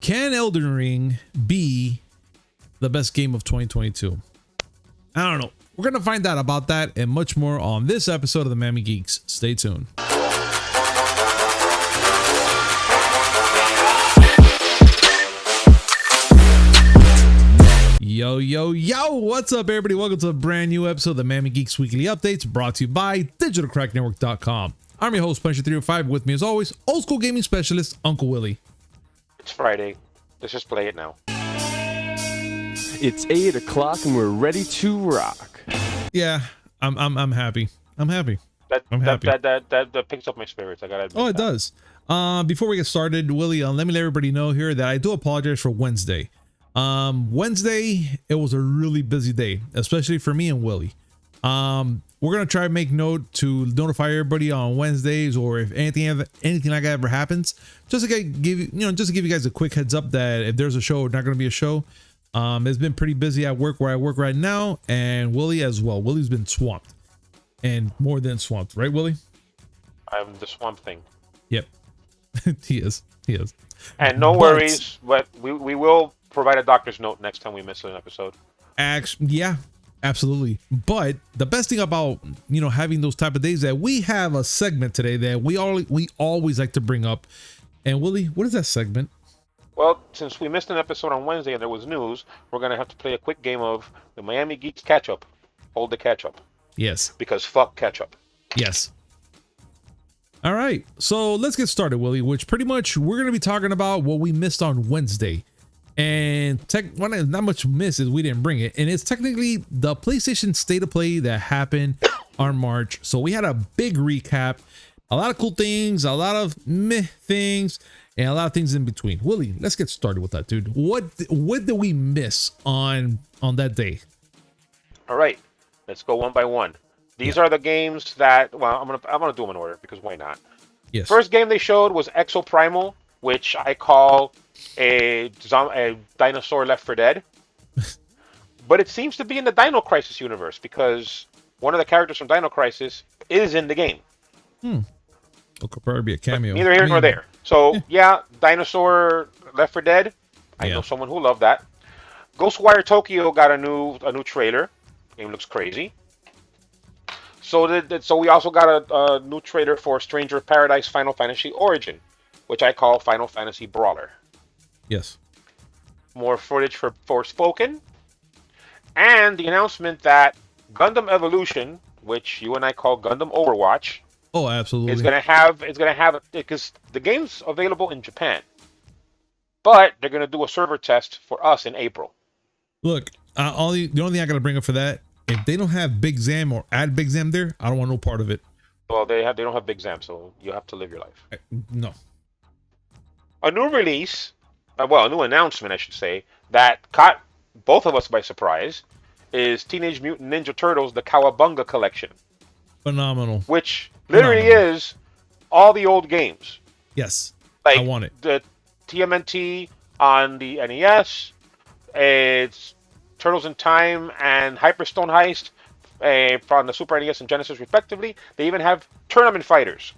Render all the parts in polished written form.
Can Elden Ring be the best game of 2022? I don't know. We're going to find out about that and much more on this episode of the Miami Geeks. Stay tuned. Yo, what's up, everybody? Welcome to a brand new episode of the Miami Geeks Weekly Updates, brought to you by digitalcracknetwork.com. I'm your host, Punisher305. With me, as always, old school gaming specialist, Uncle Willie. It's Friday. Let's just play it now. It's 8 o'clock and we're ready to rock. Yeah, I'm happy. I'm happy. That picks up my spirits. I gotta admit. Oh, it does. Before we get started, Willie, let me let everybody know here that I do apologize for Wednesday. Wednesday, it was a really busy day, especially for me and Willie. We're gonna try to make note to notify everybody on Wednesdays, or if anything like that ever happens, just to give you guys a quick heads up that if there's a show or not gonna be a show. It's been pretty busy at work where I work right now, and Willie as well. Willie's been swamped, and more than swamped, right, Willie? I'm the Swamp Thing. Yep. He is. And no worries, but we will provide a doctor's note next time we miss an episode. Yeah, absolutely. But the best thing about having those type of days, that we have a segment today that we always like to bring up. And Willie, what is that segment? Well, since we missed an episode on Wednesday and there was news, we're gonna have to play a quick game of the Miami Geeks catch up. Hold the catch up. Yes. Because fuck catch up. Yes. All right, so let's get started, Willie. Which pretty much we're gonna be talking about what we missed on Wednesday. And not much miss is we didn't bring it, and it's technically the PlayStation State of Play that happened on March. So we had a big recap, a lot of cool things, a lot of meh things, and a lot of things in between. Willie, let's get started with that, dude. What did we miss on that day? All right, let's go one by one. These are the games that, well, I'm gonna do them in order because why not? Yes. First game they showed was Exoprimal, which I call a dinosaur Left 4 Dead. But it seems to be in the Dino Crisis universe because one of the characters from Dino Crisis is in the game. It could probably be a cameo. But neither here nor there. So, yeah, dinosaur Left 4 Dead. I know someone who loved that. Ghostwire Tokyo got a new trailer. Game looks crazy. So we also got a new trailer for Stranger of Paradise Final Fantasy Origin, which I call Final Fantasy Brawler. Yes. More footage for Forspoken, and the announcement that Gundam Evolution, which you and I call Gundam Overwatch, oh, absolutely, is gonna have because the game's available in Japan, but they're gonna do a server test for us in April. Look, the only thing I gotta bring up for that, if they don't have Big Zam or add Big Zam there, I don't want no part of it. Well, they don't have Big Zam, so you have to live your life. No. A new release, a new announcement, I should say, that caught both of us by surprise, is Teenage Mutant Ninja Turtles: The Cowabunga Collection. Phenomenal. Which literally is all the old games. Yes. Like I want it. The TMNT on the NES, it's Turtles in Time and Hyperstone Heist from the Super NES and Genesis respectively. They even have Tournament Fighters.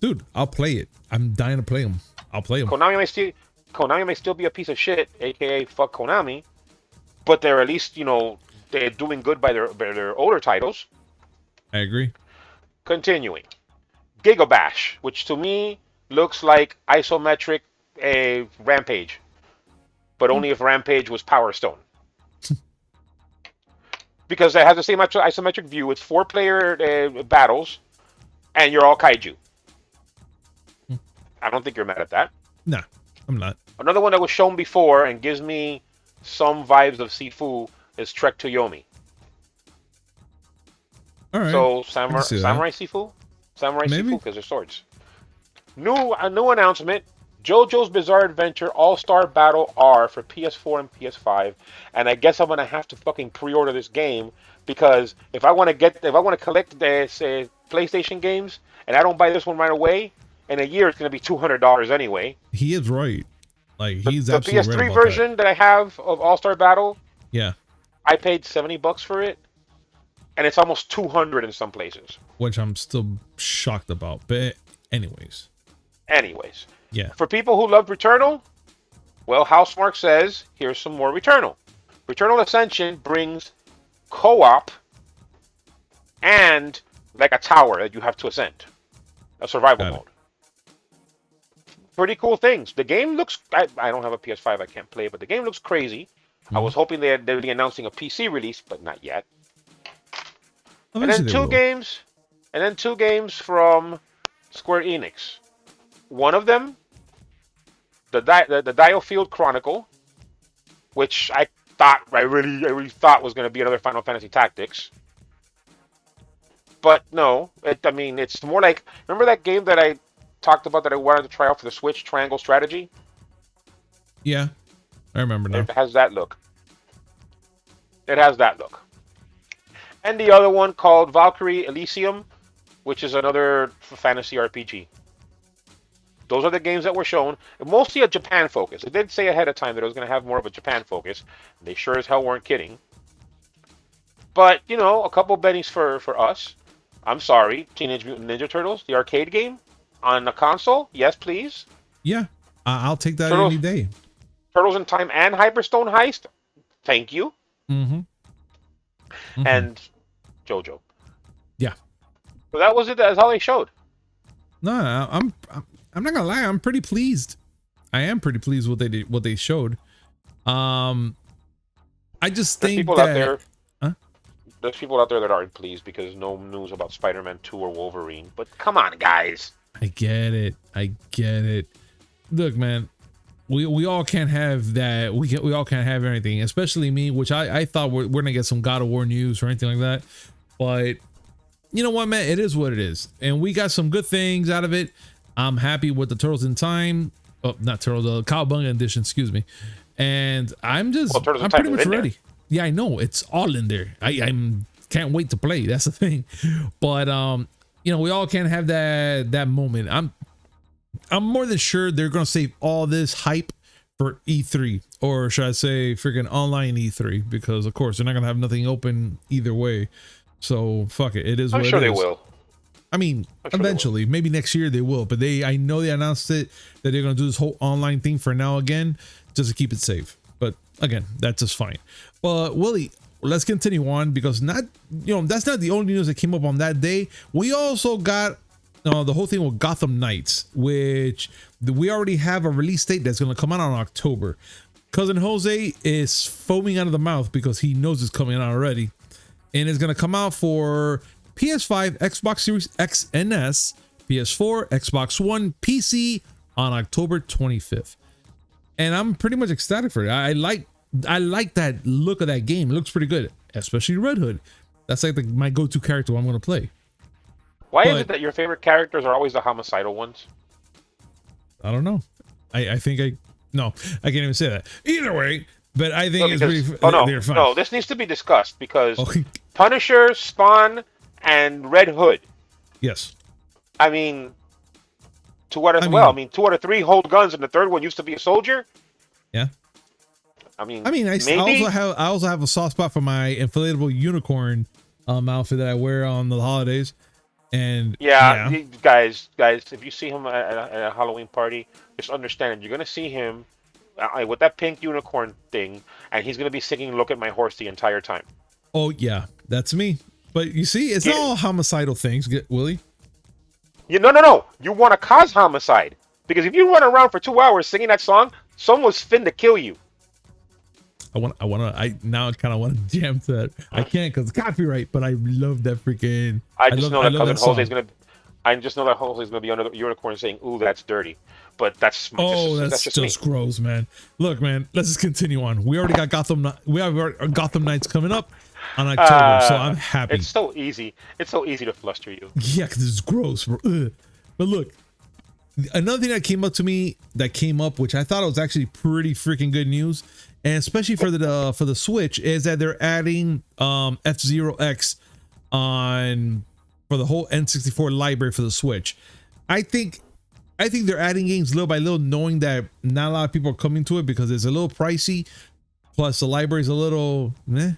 Dude, I'll play it. I'm dying to play them. I'll play them. Konami may still be a piece of shit, aka fuck Konami, but they're at least, they're doing good by their older titles. I agree. Continuing. Gigabash, which to me looks like isometric Rampage, but only if Rampage was Power Stone. Because it has the same isometric view. It's 4-player battles, and you're all kaiju. I don't think you're mad at that. Nah, I'm not. Another one that was shown before and gives me some vibes of Sifu is Trek to Yomi. All right. So Samurai Sifu? Samurai Sifu because they're swords. A new announcement. JoJo's Bizarre Adventure All-Star Battle R for PS4 and PS5, and I guess I'm gonna have to fucking pre-order this game because if I want to collect the PlayStation games and I don't buy this one right away, in a year it's gonna be $200 anyway. He is right. Like he's the absolutely PS3 right about version that I have of All-Star Battle. Yeah. I paid $70 for it, and it's almost $200 in some places. Which I'm still shocked about, but anyways. Anyways. Yeah. For people who love Returnal, Well, Housemark says here's some more Returnal. Returnal Ascension brings co-op and like a tower that you have to ascend, a survival mode. Pretty cool things. The game looks. I don't have a PS5. I can't play it, but the game looks crazy. I was hoping they'd be announcing a PC release, but not yet. And then two games from Square Enix. One of them, the Diofield Chronicle, which I really thought was going to be another Final Fantasy Tactics. But no, it's more like, remember that game that I talked about that I wanted to try out for the Switch, Triangle Strategy? Yeah, I remember now. It has that look. And the other one called Valkyrie Elysium, which is another fantasy RPG. Those are the games that were shown. Mostly a Japan focus. They did say ahead of time that it was going to have more of a Japan focus. They sure as hell weren't kidding. But, a couple bennies for us. I'm sorry. Teenage Mutant Ninja Turtles, the arcade game on a console. Yes, please. Yeah, I'll take that any day. Turtles in Time and Hyperstone Heist. Thank you. And JoJo. Yeah. So that was it. That's all they showed. No, I'm not gonna lie. I'm pretty pleased. I am pretty pleased with what they showed. I just think people that out there. There's people out there that aren't pleased because no news about Spider-Man 2 or Wolverine. But come on, guys. I get it. Look, man, we all can't have that. We all can't have everything, especially me, which I thought we're gonna get some God of War news or anything like that. But you know what, man? It is what it is, and we got some good things out of it. I'm happy with the Turtles in Time. Oh, not Turtles, the Cowabunga edition, excuse me. And I'm pretty much ready. Yeah, I know it's all in there. I'm can't wait to play. That's the thing. But we all can't have that moment. I'm more than sure they're gonna save all this hype for E3, or should I say freaking online E3, because of course they're not gonna have nothing open either way. So fuck it. It is. I'm sure they will. I mean, eventually, maybe next year they will. But I know they announced it that they're gonna do this whole online thing for now again, just to keep it safe. But again, that's just fine. But Willie, let's continue on, because that's not the only news that came up on that day. We also got the whole thing with Gotham Knights, which we already have a release date that's going to come out on October. Cousin Jose is foaming out of the mouth because he knows it's coming out already, and it's going to come out for PS5, Xbox Series X and S, PS4, Xbox One, PC on October 25th. And I'm pretty much ecstatic for it. I like that look of that game. It looks pretty good, especially Red Hood. That's like my go-to character I'm going to play. Why is it that your favorite characters are always the homicidal ones? I don't know. I think I can't even say that. Either way, but I think it's pretty. They're fun. No, this needs to be discussed because Punisher, Spawn, and Red Hood. Yes. I mean, two out of three hold guns, and the third one used to be a soldier. Yeah. I also have a soft spot for my inflatable unicorn outfit that I wear on the holidays. And guys, if you see him at a Halloween party, just understand you're gonna see him with that pink unicorn thing, and he's gonna be singing "Look at My Horse" the entire time. Oh yeah, that's me. But you see, it's not all homicidal things, Willie. No. You want to cause homicide, because if you run around for 2 hours singing that song, someone's finna kill you. I now kind of want to jam to that. I can't because copyright, but I love that freaking. I just know that Jose's gonna be under the unicorn saying, "Ooh, that's dirty," but that's just gross, man. Look, man, let's just continue on. We already got Gotham. We have our Gotham Knights coming up on October, so I'm happy. It's so easy. It's so easy to fluster you. Yeah, because it's gross, bro. Ugh. But look, another thing that came up, which I thought was actually pretty freaking good news, and especially for the Switch, is that they're adding F-Zero X for the whole N64 library for the Switch. I think they're adding games little by little, knowing that not a lot of people are coming to it because it's a little pricey, plus the library's a little meh.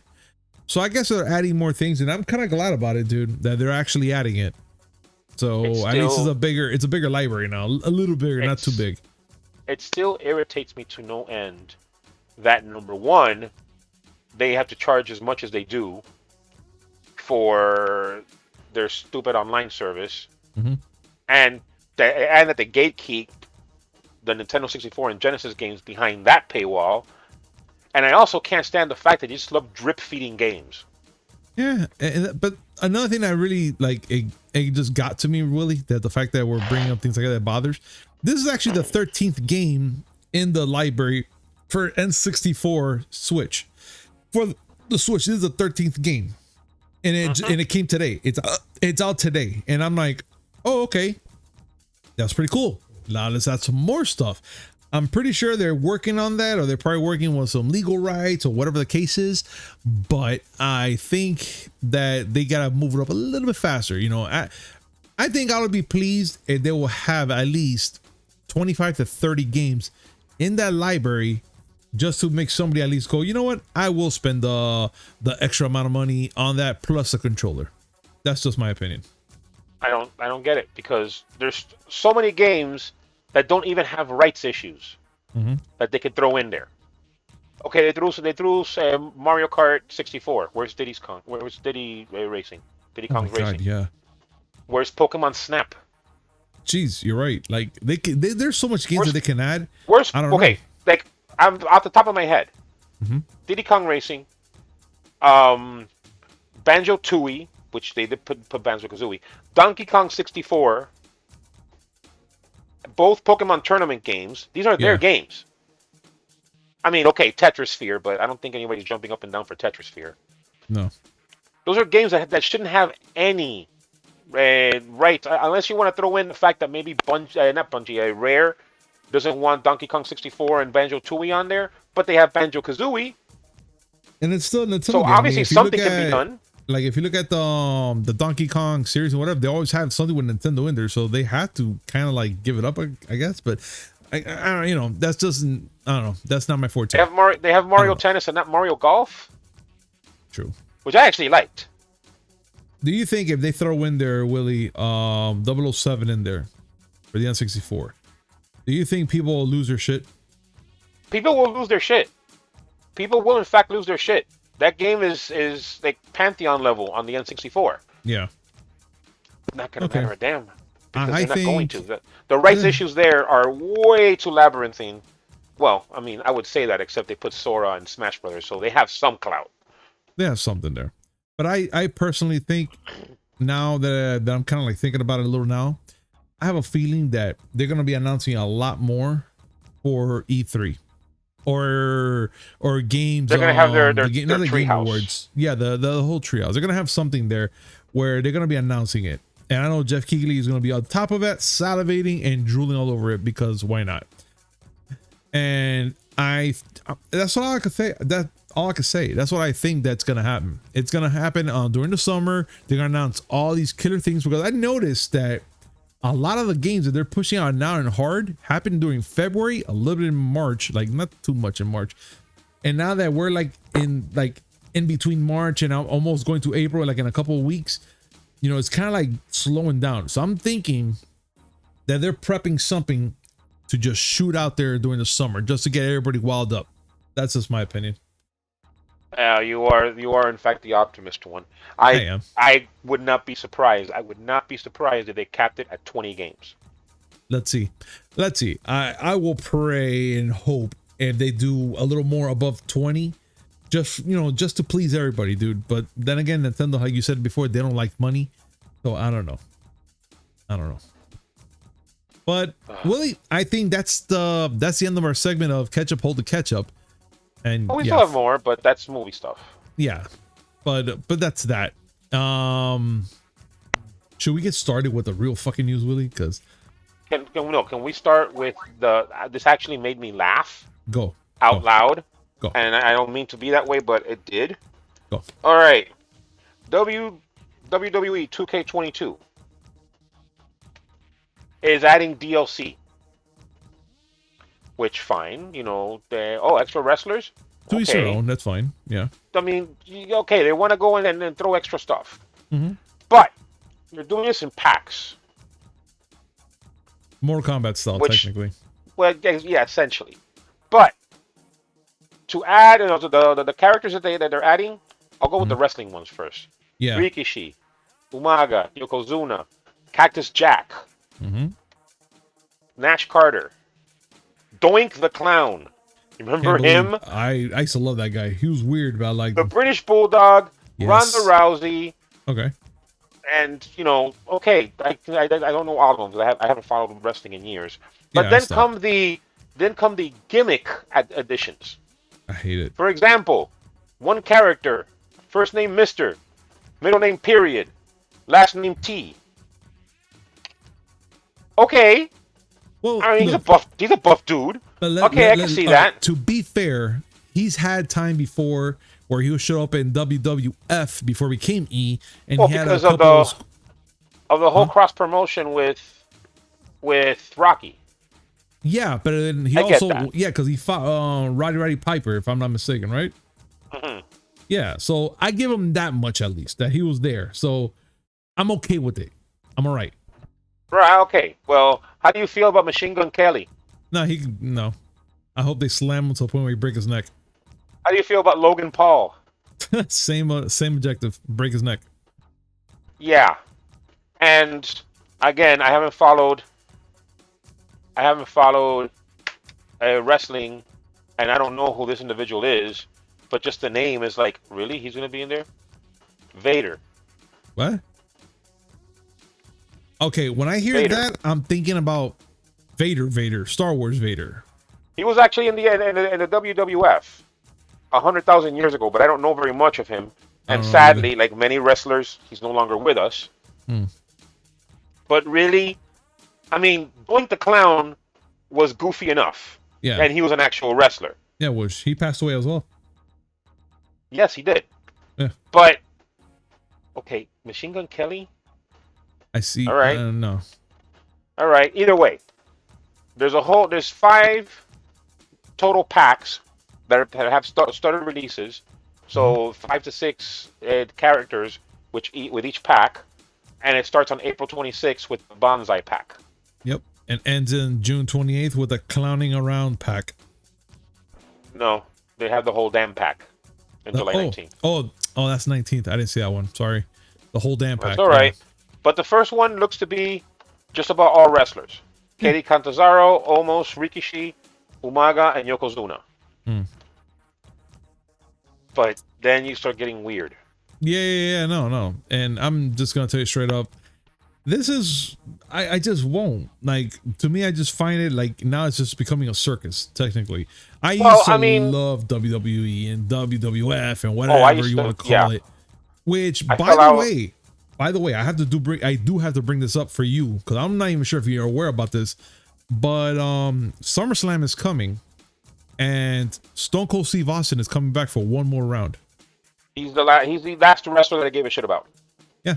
So I guess they're adding more things, and I'm kind of glad about it, dude, that they're actually adding it. So at least it's a bigger library now, a little bigger, not too big. it still irritates me to no end that, number one, they have to charge as much as they do for their stupid online service, and that they gatekeep the Nintendo 64 and Genesis games behind that paywall. And I also can't stand the fact that you just love drip feeding games. Yeah, but another thing that really it just got to me, really, that the fact that we're bringing up things like that bothers. This is actually the 13th game in the library for N64 Switch. For the Switch, this is the 13th game, and it came today. It's out today, and I'm like, oh, okay, that's pretty cool. Now let's add some more stuff. I'm pretty sure they're working on that, or they're probably working with some legal rights or whatever the case is. But I think that they gotta move it up a little bit faster. You know, I think I would be pleased if they will have at least 25 to 30 games in that library, just to make somebody at least go, you know what, I will spend the extra amount of money on that plus a controller. That's just my opinion. I don't get it, because there's so many games that don't even have rights issues that they could throw in there. Okay, they threw Mario Kart 64. Where's Diddy's Kong? Where's Diddy Racing? Diddy Kong's Racing. Yeah. Where's Pokemon Snap? Jeez, you're right. Like there's so much games that they can add. I don't know. Like I'm off the top of my head. Diddy Kong Racing, Banjo-Tooie, which they did put Banjo-Kazooie, Donkey Kong 64. Both Pokemon tournament games. These are their games. I mean, okay, Tetrasphere, but I don't think anybody's jumping up and down for Tetrasphere. No. Those are games that shouldn't have any rights, unless you want to throw in the fact that maybe Rare doesn't want Donkey Kong 64 and Banjo-Tooie on there, but they have Banjo-Kazooie. And it's still Nintendo. So obviously something can be done. Like if you look at the Donkey Kong series or whatever, they always have something with Nintendo in there, so they have to kind of like give it up, I guess. But I don't, you know, that's just, I don't know, that's not my forte. They have Mario Tennis and not Mario Golf. True. Which I actually liked. Do you think if they throw in there, Willie, 007 in there for the N64, do you think people will lose their shit? People will lose their shit. People will in fact lose their shit. That game is like Pantheon level on the N64. Yeah. Not going to matter a damn. Because I they're not think, going to. The rights issues there are way too labyrinthine. Well, I mean, I would say that, except they put Sora and Smash Brothers, so they have some clout. They have something there. But I personally think, now that I'm kind of like thinking about it a little now, I have a feeling that they're going to be announcing a lot more for E3. Or games. They're gonna have their Game treehouse. Awards. Yeah, the whole treehouse. They're gonna have something there where they're gonna be announcing it. And I know Jeff Keighley is gonna be on top of it, salivating and drooling all over it, because why not? And that's all I could say. That's all I could say. That's what I think that's gonna happen. It's gonna happen during the summer. They're gonna announce all these killer things, because I noticed that a lot of the games that they're pushing out now and hard happened during February, a little bit in March, like not too much in March. And now that we're in between March and almost going to April, like in a couple of weeks, you know, it's kind of like slowing down. So I'm thinking that they're prepping something to just shoot out there during the summer, just to get everybody wild up. That's just my opinion. You are in fact the optimist one. I am. I would not be surprised. I would not be surprised if they capped it at 20 games. Let's see. I will pray and hope if they do a little more above 20, just to please everybody, dude. But then again, Nintendo, like you said before, they don't like money, so I don't know. But Willie, I think that's the end of our segment of Ketchup Hold the Ketchup. And we still have more, but that's movie stuff. Yeah, but that's that. Should we get started with the real fucking news, Willie? Because can we start with this actually made me laugh out loud. Go. And I don't mean to be that way, but it did. Go. All right. WWE 2K22 is adding DLC. Which, fine, extra wrestlers? To each their own, that's fine, yeah. I mean, okay, they want to go in and throw extra stuff. Mm-hmm. But, you're doing this in packs. Mortal Kombat style, technically. Well, yeah, essentially. But to add the characters that they're adding, I'll go with the wrestling ones first. Yeah. Rikishi, Umaga, Yokozuna, Cactus Jack, Nash Carter, Doink the Clown. Remember him? I used to love that guy. He was weird, but I liked The him. British Bulldog, Yes. Ronda Rousey. Okay. And okay, I don't know all of them because I haven't followed wrestling in years. But Yeah, then come the gimmick additions. I hate it. For example, one character, first name Mister, middle name period, last name T. Okay, Well, I mean look, he's a buff dude. I can see that. To be fair, he's had time before where he would show up in WWF before he became E, and he had a Because couple of the whole cross promotion with Rocky. Yeah, but then he I get also that. because he fought Roddy Piper, if I'm not mistaken, right? Yeah, so I give him that much at least that he was there. So I'm okay with it. I'm all right. Right. Okay. Well, how do you feel about Machine Gun Kelly? No. I hope they slam him to the point where he break his neck. How do you feel about Logan Paul? same objective, break his neck. Yeah, and again, I haven't followed wrestling, and I don't know who this individual is, but just the name is like, really? He's gonna be in there? Vader. What? Okay, when I hear Vader. that, I'm thinking about Vader, Star Wars Vader. He was actually in the WWF 100,000 years ago, but I don't know very much of him. And sadly, like many wrestlers, he's no longer with us. But really, I mean, Doink the Clown was goofy enough. Yeah. And he was an actual wrestler. Yeah, he passed away as well. Yes, he did. Yeah. But, okay, Machine Gun Kelly? I see. All right. No. All right, either way. There's 5 total packs that have started releases. So 5 to 6 characters with each pack. And it starts on April 26th with the Bonsai pack. Yep. And ends in June 28th with a clowning around pack. No, they have the whole damn pack in July 19th. Oh, that's 19th. I didn't see that one. Sorry. The whole damn pack. That's all right. But the first one looks to be just about all wrestlers. Katie Cantazaro, Omos, Rikishi, Umaga, and Yokozuna. But then you start getting weird. Yeah, no. And I'm just going to tell you straight up, this is, I just won't. Like, to me, I just find it like, now it's just becoming a circus, technically. I used to love WWE and WWF and whatever you want to call it. Which, by the way, I do have to bring this up for you, because I'm not even sure if you're aware about this, but SummerSlam is coming, and Stone Cold Steve Austin is coming back for one more round. He's the last wrestler that I gave a shit about. Yeah,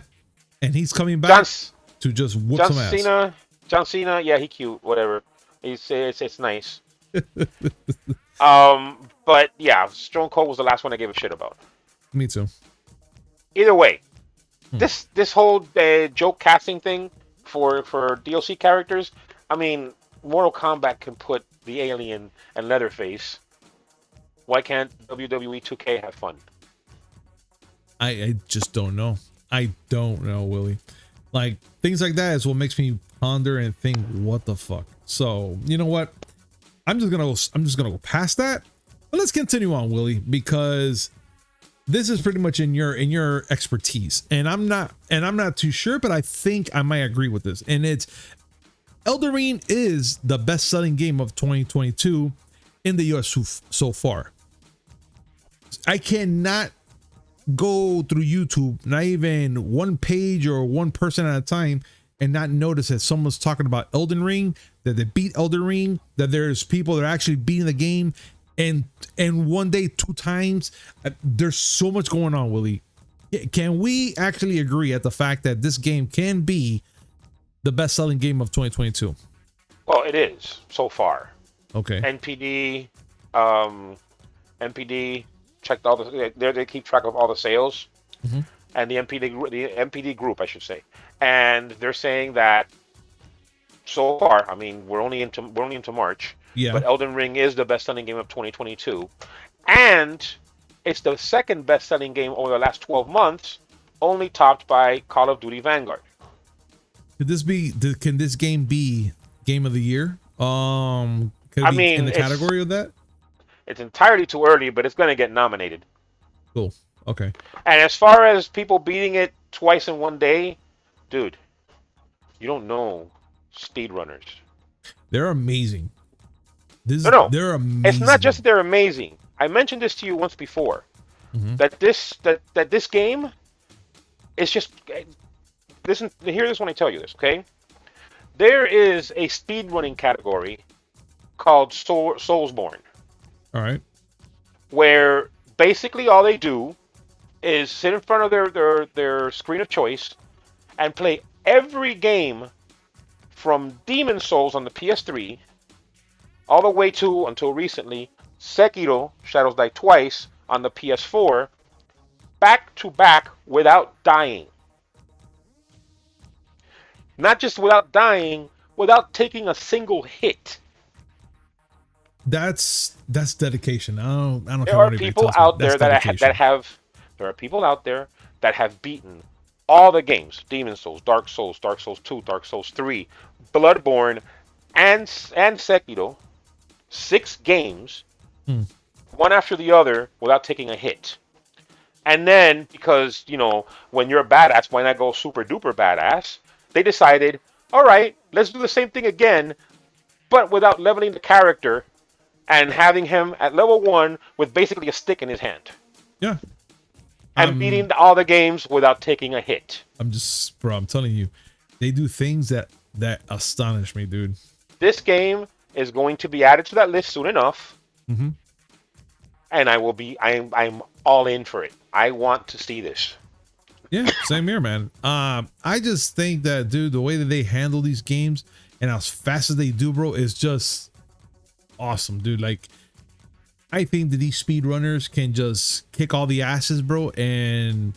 and he's coming back to just whoop some ass. John Cena, yeah, he cute, whatever. It's nice. But yeah, Stone Cold was the last one I gave a shit about. Me too. Either way, this whole joke casting thing for DLC characters, I mean, Mortal Kombat can put the Alien and Leatherface. Why can't WWE 2K have fun? I just don't know. I don't know, Willie. Like, things like that is what makes me ponder and think, what the fuck? So, you know what? I'm just gonna go past that. But let's continue on, Willie, because this is pretty much in your expertise. And I'm not too sure, but I think I might agree with this. And it's Elden Ring is the best-selling game of 2022 in the US so far. I cannot go through YouTube, not even one page or one person at a time, and not notice that someone's talking about Elden Ring, that they beat Elden Ring, that there's people that are actually beating the game, and one day 2 times. There's so much going on, Willie. Can we actually agree at the fact that this game can be the best-selling game of 2022? Well, it is so far. Okay. NPD checked all the. They keep track of all the sales, and the NPD group, I should say, and they're saying that so far. I mean, we're only into March. Yeah. But Elden Ring is the best-selling game of 2022, and it's the second best-selling game over the last 12 months, only topped by Call of Duty Vanguard. Can this game be game of the year? Could it I be mean, in the category of that? It's entirely too early, but it's going to get nominated. Cool. Okay. And as far as people beating it twice in one day, dude, you don't know speedrunners. They're amazing. No, they're amazing. It's not just that they're amazing. I mentioned this to you once before. That this game is just listen. Hear this when I tell you this, okay? There is a speedrunning category called Soulsborne. All right. Where basically all they do is sit in front of their screen of choice and play every game from Demon Souls on the PS3 all the way to, until recently, Sekiro Shadows Die Twice on the PS4, back to back without dying. Not just without dying, without taking a single hit. That's dedication. I don't. There are people out there that there are people out there that have beaten all the games: Demon Souls, Dark Souls 2, Dark Souls 3, Bloodborne, and Sekiro. 6 games, one after the other, without taking a hit. And then, because, you know, when you're a badass, why not go super duper badass? They decided, all right, let's do the same thing again, but without leveling the character and having him at level 1 with basically a stick in his hand. Yeah. And beating all the games without taking a hit. I'm telling you, they do things that astonish me, dude. This game is going to be added to that list soon enough. And I'm all in for it. I want to see this. Yeah, same here, man. I just think that, dude, the way that they handle these games and as fast as they do, bro, is just awesome, dude. Like, I think that these speedrunners can just kick all the asses, bro, and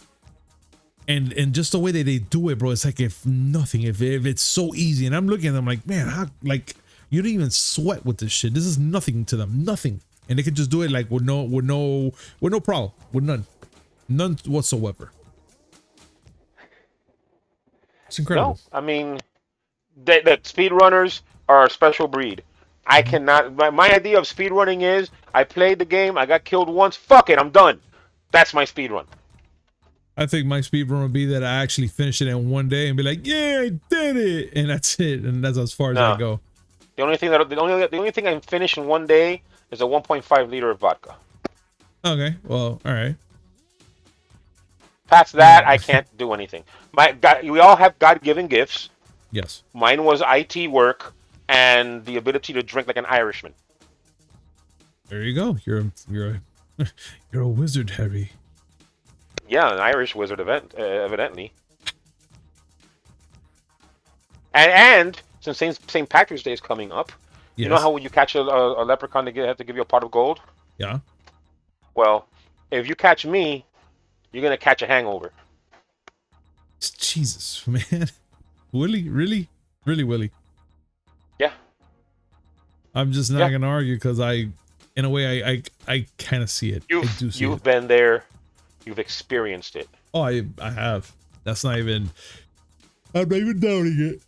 just the way that they do it, bro, it's like if it's so easy. And I'm looking at them like, man, how, like, you don't even sweat with this shit. This is nothing to them, nothing, and they can just do it like with no problem, with none whatsoever. It's incredible. No, I mean, that speedrunners are a special breed. I cannot. My idea of speedrunning is I played the game, I got killed once, fuck it, I'm done. That's my speedrun. I think my speedrun would be that I actually finish it in one day and be like, yeah, I did it, and that's it, and that's as far as I go. The only thing I finish in one day is a 1.5 liter of vodka. Okay, well, all right. Past that, I can't do anything. We all have God-given gifts. Yes. Mine was IT work and the ability to drink like an Irishman. There you go. You're a wizard, Harry. Yeah, an Irish wizard, evidently. And since St. Patrick's Day is coming up, you know how when you catch a leprechaun, they have to give you a pot of gold? Yeah. Well, if you catch me, you're going to catch a hangover. Jesus, man. Willie? Really? Really, Willie? Yeah. I'm just not going to argue because in a way, I kind of see it. You've been there. You've experienced it. Oh, I have. That's not even... I'm not even doubting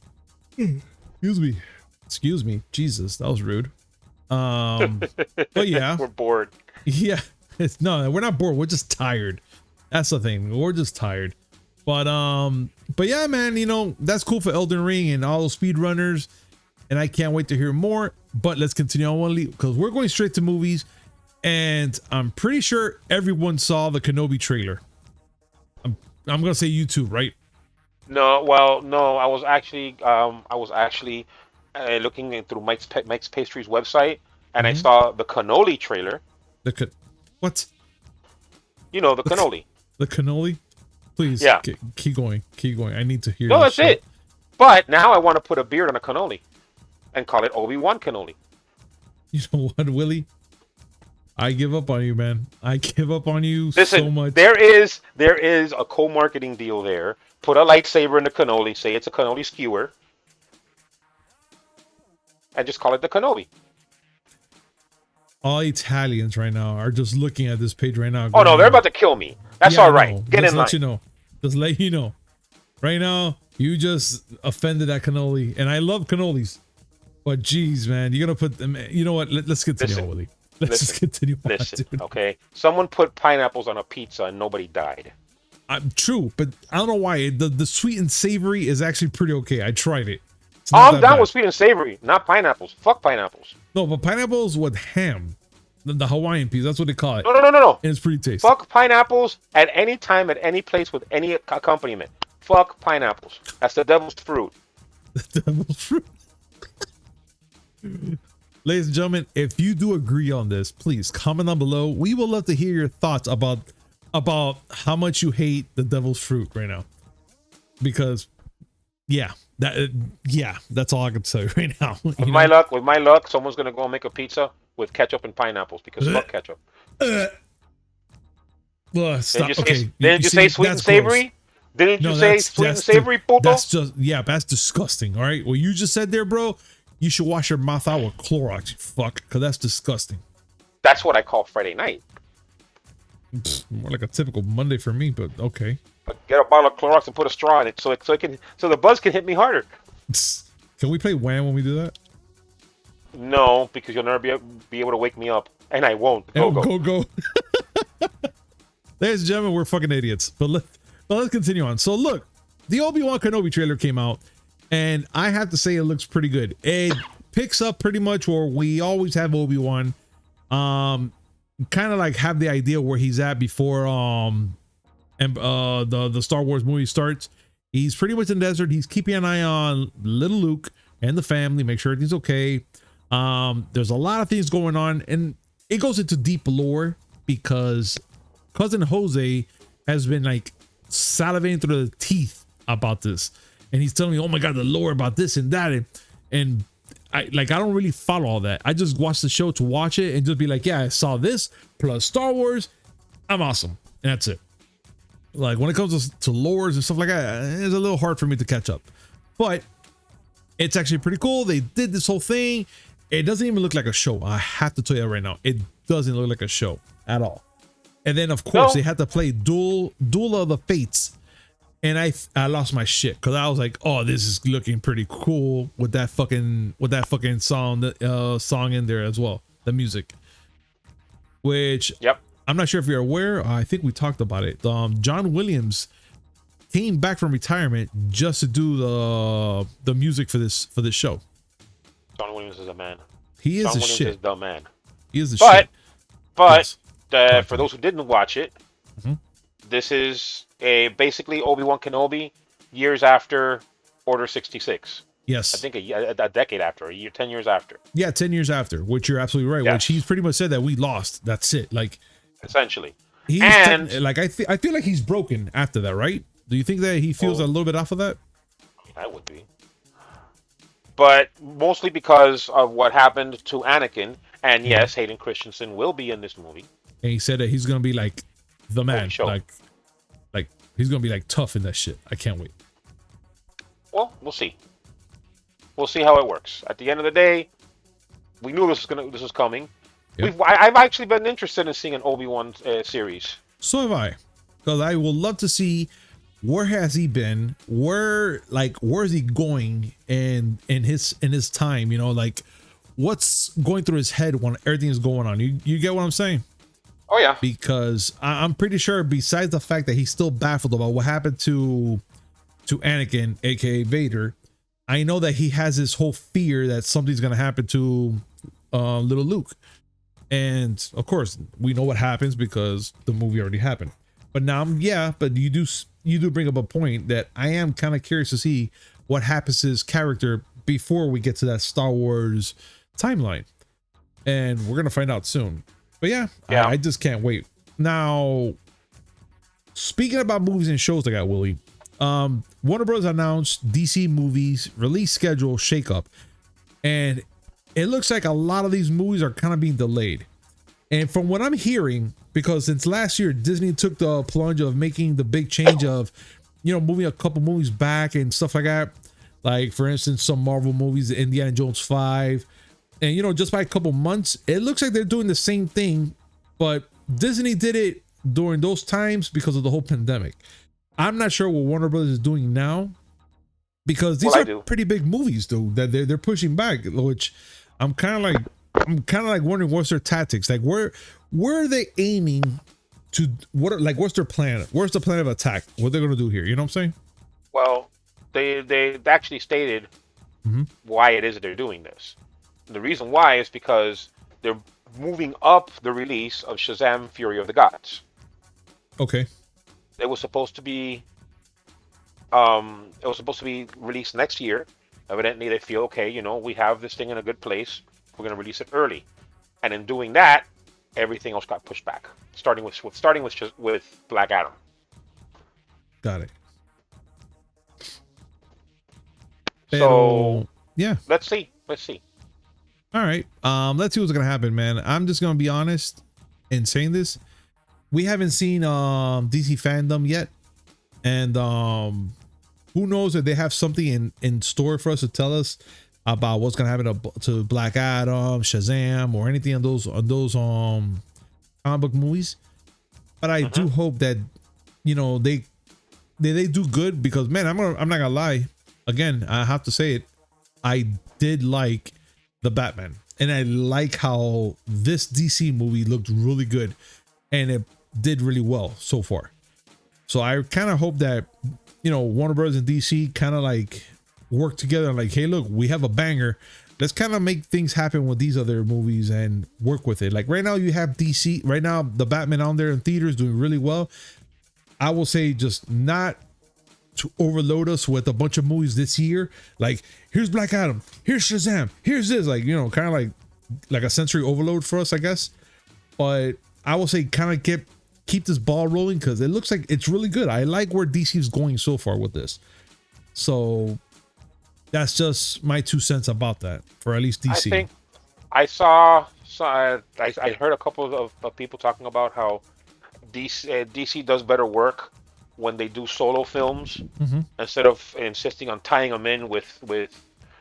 it. Excuse me. Jesus, that was rude. But yeah. We're bored. Yeah. No, we're not bored. We're just tired. That's the thing. We're just tired. But yeah, man, you know, that's cool for Elden Ring and all those speedrunners. And I can't wait to hear more. But let's continue on because we're going straight to movies. And I'm pretty sure everyone saw the Kenobi trailer. I'm gonna say YouTube, right? No, I was actually looking through Mike's Pastries website, and I saw the cannoli trailer. What? You know, the cannoli. The cannoli? Please, yeah. Keep going. I need to hear. No, that's it. But now I want to put a beard on a cannoli and call it Obi-Wan cannoli. You know what, Willie? I give up on you, man. I give up on you. Listen, so much. There is a co-marketing deal there. Put a lightsaber in the cannoli. Say it's a cannoli skewer. and just call it the Kenobi. All Italians right now are just looking at this page right now. Oh no, they're about to kill me. That's all right. Get just in let line. you know. Just let you know. Right now, you just offended that cannoli, and I love cannolis, but geez, man, you're gonna put them. You know what? Let's continue on, Willie. Let's just continue on, dude. Okay. Someone put pineapples on a pizza and nobody died. True, but I don't know why. The sweet and savory is actually pretty okay. I tried it. I'm down with sweet and savory, not pineapples. Fuck pineapples. No, but pineapples with ham. The Hawaiian piece, that's what they call it. No. And it's pretty tasty. Fuck pineapples at any time, at any place, with any accompaniment. Fuck pineapples. That's the devil's fruit. The devil's fruit. Ladies and gentlemen, if you do agree on this, please comment down below. We would love to hear your thoughts about how much you hate the devil's fruit right now. Because, that's all I can say right now. With my luck, someone's gonna go and make a pizza with ketchup and pineapples because fuck ketchup. Stop. Didn't you say sweet and savory? Gross. Didn't you say sweet and savory, puto? That's disgusting. All right, what you just said there, bro. You should wash your mouth out with Clorox, you fuck, because that's disgusting. That's what I call Friday night. More like a typical Monday for me, but okay. Get a bottle of Clorox and put a straw in it so the buzz can hit me harder. Can we play Wham when we do that? No, because you'll never be able to wake me up, and I won't. Go. Ladies and gentlemen, we're fucking idiots. But let's continue on. So look, the Obi-Wan Kenobi trailer came out, and I have to say it looks pretty good. It picks up pretty much where we always have Obi-Wan. Kind of like have the idea where he's at before the Star Wars movie starts. He's pretty much in the desert. He's keeping an eye on little Luke and the family, make sure everything's okay. There's a lot of things going on, and it goes into deep lore because cousin Jose has been like salivating through the teeth about this, and he's telling me, oh my god, the lore about this and that, and I don't really follow all that. I just watch the show to watch it and just be like, yeah, I saw this plus Star Wars, I'm awesome, and that's it. Like when it comes to lores and stuff like that, it's a little hard for me to catch up, but it's actually pretty cool. They did this whole thing. It doesn't even look like a show. I have to tell you that right now. It doesn't look like a show at all. And then of course they had to play Duel of the Fates, and I lost my shit because I was like, oh, this is looking pretty cool with that fucking song in there as well, the music. Which I'm not sure if you're aware. I think we talked about it. John Williams came back from retirement just to do the music for this show. John Williams is a man. He is John a Williams shit. Is the man. He is a shit. But for those who didn't watch it, Mhm. This is basically Obi-Wan Kenobi years after Order 66. Yes. I think a decade after, 10 years after. Yeah, 10 years after, which you're absolutely right. Yes. Which he's pretty much said that we lost. That's it. Like, essentially. I feel like he's broken after that, right? Do you think that he feels a little bit off of that? I would be. But mostly because of what happened to Anakin. And yes, Hayden Christensen will be in this movie. And he said that he's gonna be like the man, like he's gonna be like tough in that shit. I can't wait. Well, we'll see. We'll see how it works. At the end of the day, we knew this was coming. Yep. I've actually been interested in seeing an Obi-Wan series. So have I, because I would love to see where has he been, where is he going in his time, you know, like what's going through his head when everything is going on. You get what I'm saying? Oh yeah. Because I'm pretty sure, besides the fact that he's still baffled about what happened to Anakin, aka Vader, I know that he has this whole fear that something's gonna happen to little Luke. And of course, we know what happens because the movie already happened. But now, but you do bring up a point that I am kind of curious to see what happens to his character before we get to that Star Wars timeline, and we're gonna find out soon. But yeah. I just can't wait. Now, speaking about movies and shows, I got Willie. Warner Bros. Announced DC movies release schedule shakeup, and it looks like a lot of these movies are kind of being delayed. And from what I'm hearing, because since last year Disney took the plunge of making the big change of, moving a couple movies back and stuff like that, Like for instance, some Marvel movies, Indiana Jones 5, and just by a couple months, it looks like they're doing the same thing, but Disney did it during those times because of the whole pandemic. I'm not sure what Warner Brothers is doing now, because these are pretty big movies though that they're pushing back, which I'm kind of like wondering what's their tactics, like where are they aiming to, what's their plan, where's the plan of attack, what they're gonna do here, you know what I'm saying? Well, they actually stated why it is that they're doing this. The reason why is because they're moving up the release of Shazam: Fury of the Gods. Okay. It was supposed to be released next year. Evidently, they feel, okay, we have this thing in a good place. We're going to release it early. And in doing that, everything else got pushed back, starting with Black Adam. Got it. So yeah, let's see. All right. Let's see what's gonna happen, man. I'm just gonna be honest in saying this. We haven't seen DC fandom yet, and who knows if they have something in store for us to tell us about what's gonna happen to Black Adam, Shazam, or anything on those comic book movies. But I do hope that they do good, because man, I'm not gonna lie. Again, I have to say it. I did like the Batman, and I like how this DC movie looked really good, and it did really well so far. So I kind of hope that Warner Bros. And DC kind of like work together and like, hey, look, we have a banger. Let's kind of make things happen with these other movies and work with it. Like right now, you have DC. Right now, the Batman on there in theaters doing really well. I will say just not to overload us with a bunch of movies this year. Like here's Black Adam, here's Shazam, here's this, like kind of like a sensory overload for us, I guess. But I will say kind of keep this ball rolling, because it looks like it's really good. I like where DC is going so far with this. So that's just my 2 cents about that for at least DC. I think I heard a couple of people talking about how DC does better work when they do solo films instead of insisting on tying them in with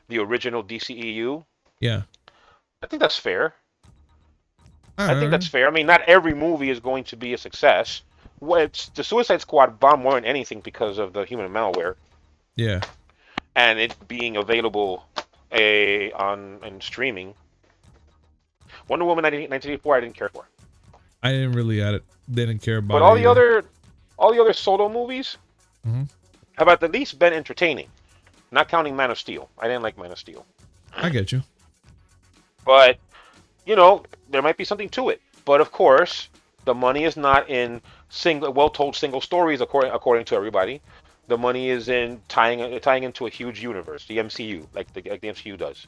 the original DCEU. Yeah, I think that's fair. I think that's fair. I mean, not every movie is going to be a success. The Suicide Squad bombed more than anything because of the human malware. Yeah, and it being available on streaming. Wonder Woman 1984, I didn't care for. I didn't really didn't care about. But all the other solo movies have at the least been entertaining. Not counting Man of Steel. I didn't like Man of Steel. I get you. But, there might be something to it. But of course, the money is not in well-told single stories, according to everybody. The money is in tying into a huge universe, the MCU, like the MCU does.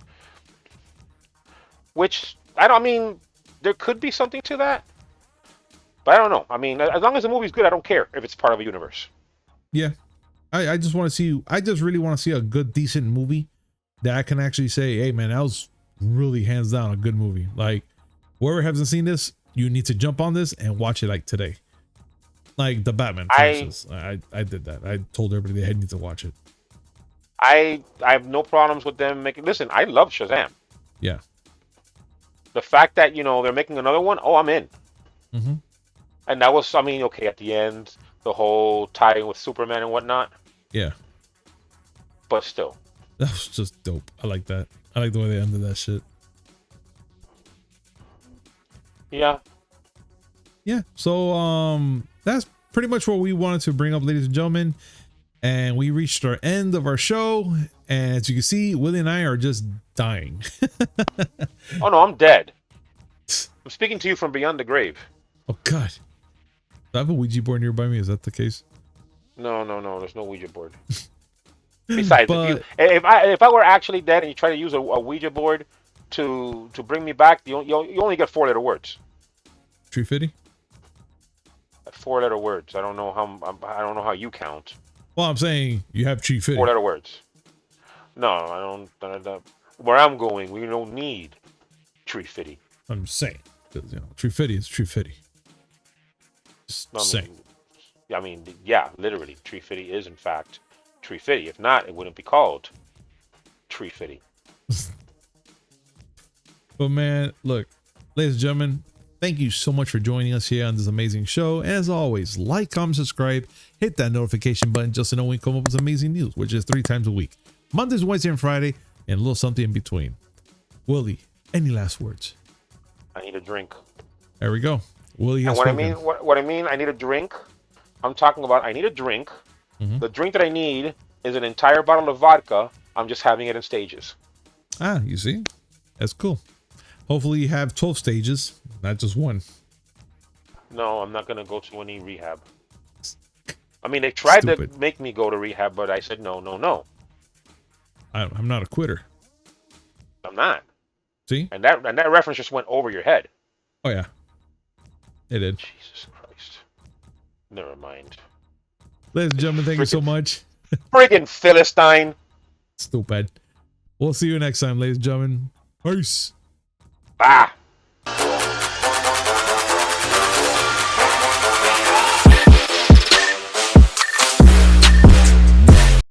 Which there could be something to that. But I don't know. I mean, as long as the movie's good, I don't care if it's part of a universe. Yeah. I just want to see, I just really want to see a good, decent movie that I can actually say, hey man, that was really hands down a good movie. Like, whoever hasn't seen this, you need to jump on this and watch it like today. Like the Batman, for instance. I did that. I told everybody they need to watch it. I have no problems with them making. Listen, I love Shazam. Yeah. The fact that they're making another one, I'm in. And that was, okay, at the end, the whole tie-in with Superman and whatnot. Yeah. But still, that was just dope. I like that. I like the way they ended that shit. Yeah. Yeah. So that's pretty much what we wanted to bring up, ladies and gentlemen. And we reached our end of our show. And as you can see, Willie and I are just dying. Oh no, I'm dead. I'm speaking to you from beyond the grave. Oh God. Do I have a Ouija board nearby me? Is that the case? No. There's no Ouija board. Besides, if I were actually dead and you try to use a Ouija board to bring me back, you only get 4-letter words. Tree Fitty? 4-letter words. I don't know how you count. Well, I'm saying you have Tree Fitty. 4-letter words. No, I don't. Where I'm going, we don't need Tree Fitty. I'm just saying, because Tree Fitty is Tree Fitty. Saying. Yeah, literally, Tree Fitty is in fact Tree Fitty. If not, it wouldn't be called tree fitting. But man, look, ladies and gentlemen, thank you so much for joining us here on this amazing show. And as always, like, comment, subscribe, hit that notification button just to know when we come up with amazing news, which is 3 times a week. Mondays, Wednesday, and Friday, and a little something in between. Willie, any last words? I need a drink. There we go. Willie has and spoken. what I mean, I need a drink. I'm talking about I need a drink. The drink that I need is an entire bottle of vodka. I'm just having it in stages. Ah, you see? That's cool. Hopefully you have 12 stages, not just one. No, I'm not going to go to any rehab. I mean, they tried to make me go to rehab, but I said no, no, no. I'm not a quitter. I'm not. See? And that reference just went over your head. Oh, yeah. It did. Jesus Christ. Never mind. Ladies and gentlemen, thank you so much. Friggin' Philistine. Stupid. We'll see you next time, ladies and gentlemen. Peace. Ah.